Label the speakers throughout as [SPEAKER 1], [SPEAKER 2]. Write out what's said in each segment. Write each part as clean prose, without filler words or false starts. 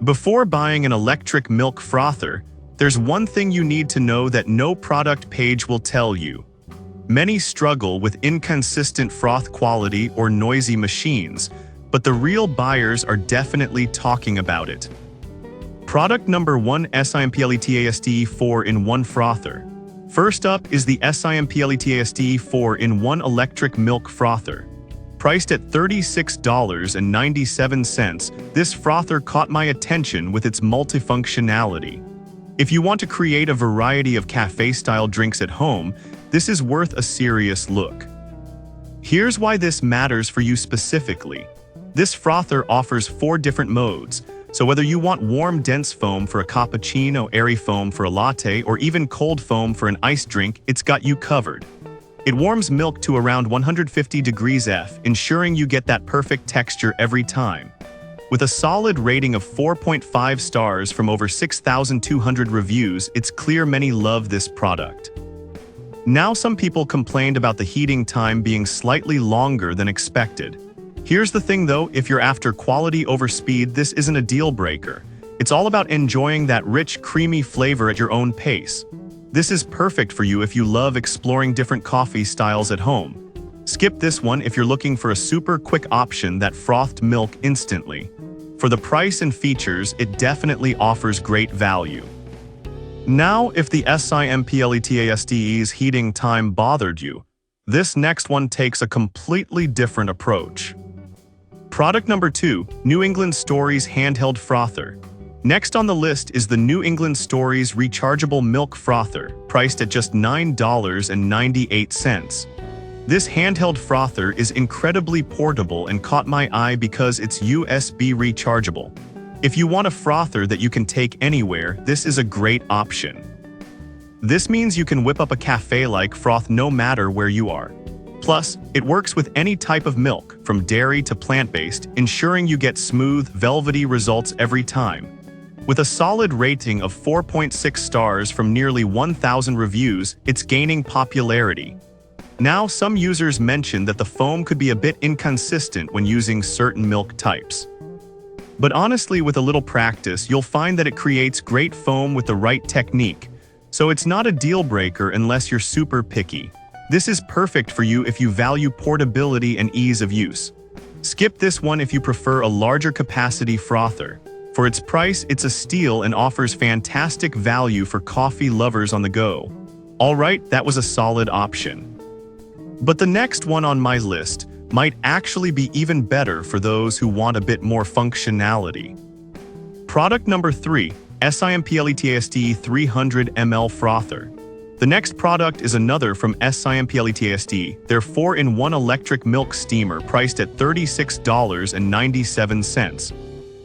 [SPEAKER 1] Before buying an electric milk frother, there's one thing you need to know that no product page will tell you. Many struggle with inconsistent froth quality or noisy machines, but the real buyers are definitely talking about it. Product number 1, simpletast 4-in-1 frother. First up is the simpletast 4-in-1 electric milk frother. Priced at $36.97, this frother caught my attention with its multifunctionality. If you want to create a variety of cafe-style drinks at home, this is worth a serious look. Here's why this matters for you specifically. This frother offers 4 different modes, so whether you want warm, dense foam for a cappuccino, airy foam for a latte, or even cold foam for an iced drink, it's got you covered. It warms milk to around 150 degrees F, ensuring you get that perfect texture every time. With a solid rating of 4.5 stars from over 6,200 reviews, it's clear many love this product. Now, some people complained about the heating time being slightly longer than expected. Here's the thing though, if you're after quality over speed, this isn't a deal breaker. It's all about enjoying that rich, creamy flavor at your own pace. This is perfect for you if you love exploring different coffee styles at home. Skip this one if you're looking for a super quick option that frothed milk instantly. For the price and features, it definitely offers great value. Now, if the simpletast's heating time bothered you, this next one takes a completely different approach. Product number 2, New England Stories Handheld Frother. Next on the list is the New England Stories Rechargeable Milk Frother, priced at just $9.98. This handheld frother is incredibly portable and caught my eye because it's USB rechargeable. If you want a frother that you can take anywhere, this is a great option. This means you can whip up a cafe-like froth no matter where you are. Plus, it works with any type of milk, from dairy to plant-based, ensuring you get smooth, velvety results every time. With a solid rating of 4.6 stars from nearly 1,000 reviews, it's gaining popularity. Now, some users mention that the foam could be a bit inconsistent when using certain milk types. But honestly, with a little practice, you'll find that it creates great foam with the right technique. So it's not a deal breaker unless you're super picky. This is perfect for you if you value portability and ease of use. Skip this one if you prefer a larger capacity frother. For its price, it's a steal and offers fantastic value for coffee lovers on the go. Alright, that was a solid option. But the next one on my list might actually be even better for those who want a bit more functionality. Product number 3, simpletast 300 ml Frother. The next product is another from simpletast, their 4-in-1 electric milk steamer priced at $36.97.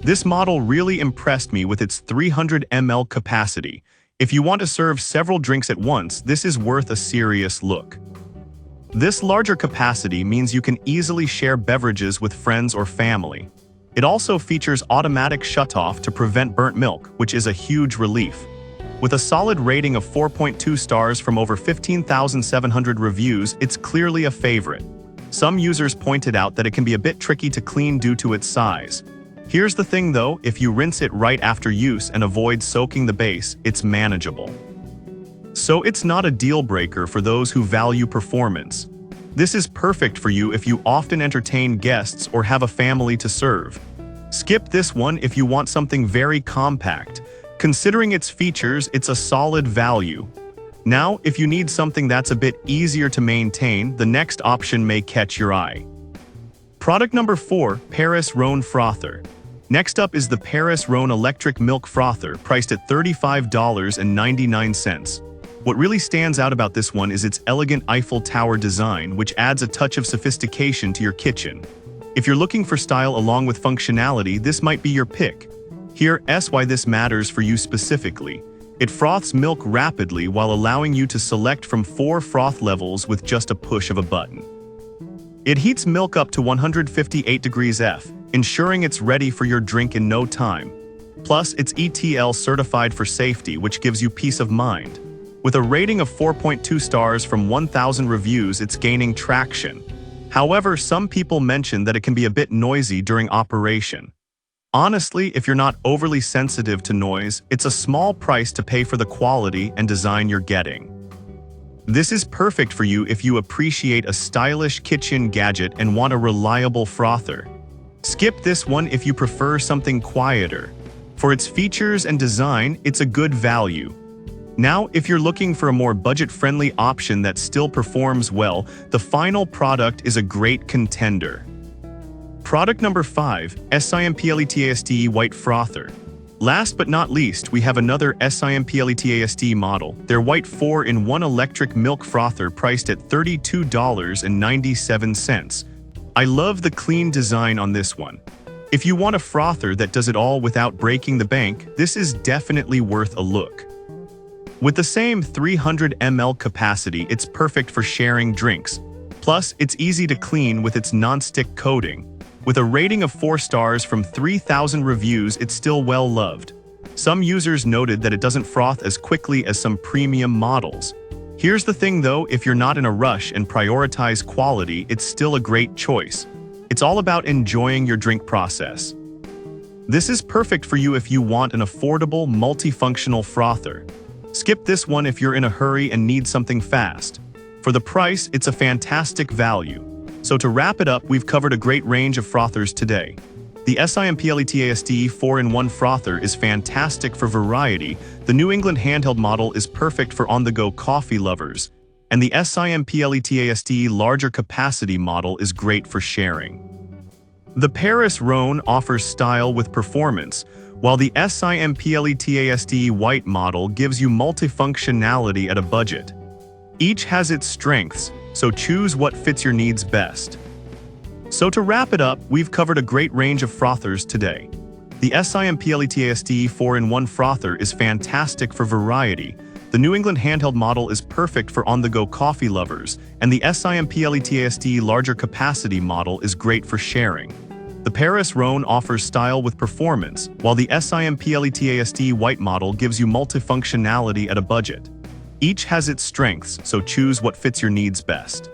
[SPEAKER 1] This model really impressed me with its 300 ml capacity. If you want to serve several drinks at once, this is worth a serious look. This larger capacity means you can easily share beverages with friends or family. It also features automatic shutoff to prevent burnt milk, which is a huge relief. With a solid rating of 4.2 stars from over 15,700 reviews, it's clearly a favorite. Some users pointed out that it can be a bit tricky to clean due to its size. Here's the thing though, if you rinse it right after use and avoid soaking the base, it's manageable. So it's not a deal breaker for those who value performance. This is perfect for you if you often entertain guests or have a family to serve. Skip this one if you want something very compact. Considering its features, it's a solid value. Now, if you need something that's a bit easier to maintain, the next option may catch your eye. Product number 4, Paris Rhone Frother. Next up is the Paris Rhone Electric Milk Frother, priced at $35.99. What really stands out about this one is its elegant Eiffel Tower design, which adds a touch of sophistication to your kitchen. If you're looking for style along with functionality, this might be your pick. Here's why this matters for you specifically. It froths milk rapidly while allowing you to select from 4 froth levels with just a push of a button. It heats milk up to 158 degrees F, ensuring it's ready for your drink in no time. Plus, it's ETL certified for safety, which gives you peace of mind. With a rating of 4.2 stars from 1,000 reviews, it's gaining traction. However, some people mention that it can be a bit noisy during operation. Honestly, if you're not overly sensitive to noise, it's a small price to pay for the quality and design you're getting. This is perfect for you if you appreciate a stylish kitchen gadget and want a reliable frother. Skip this one if you prefer something quieter. For its features and design, it's a good value. Now, if you're looking for a more budget-friendly option that still performs well, the final product is a great contender. Product number 5, simpletasd White Frother. Last but not least, we have another simpletasd model, their white 4-in-1 electric milk frother priced at $32.97. I love the clean design on this one. If you want a frother that does it all without breaking the bank, this is definitely worth a look. With the same 300 ml capacity, it's perfect for sharing drinks. Plus, it's easy to clean with its non-stick coating. With a rating of 4 stars from 3,000 reviews, it's still well loved. Some users noted that it doesn't froth as quickly as some premium models. Here's the thing though, if you're not in a rush and prioritize quality, it's still a great choice. It's all about enjoying your drink process. This is perfect for you if you want an affordable, multifunctional frother. Skip this one if you're in a hurry and need something fast. For the price, it's a fantastic value. So to wrap it up, we've covered a great range of frothers today. The simpletasd 4-in-1 frother is fantastic for variety, the New England handheld model is perfect for on-the-go coffee lovers, and the simpletasd larger capacity model is great for sharing. The Paris Rhone offers style with performance, while the simpletasd white model gives you multifunctionality at a budget. Each has its strengths, so choose what fits your needs best. So to wrap it up, we've covered a great range of frothers today. The simpletasd 4-in-1 frother is fantastic for variety, the New England handheld model is perfect for on-the-go coffee lovers, and the simpletasd larger capacity model is great for sharing. The Paris Rhone offers style with performance, while the simpletasd white model gives you multifunctionality at a budget. Each has its strengths, so choose what fits your needs best.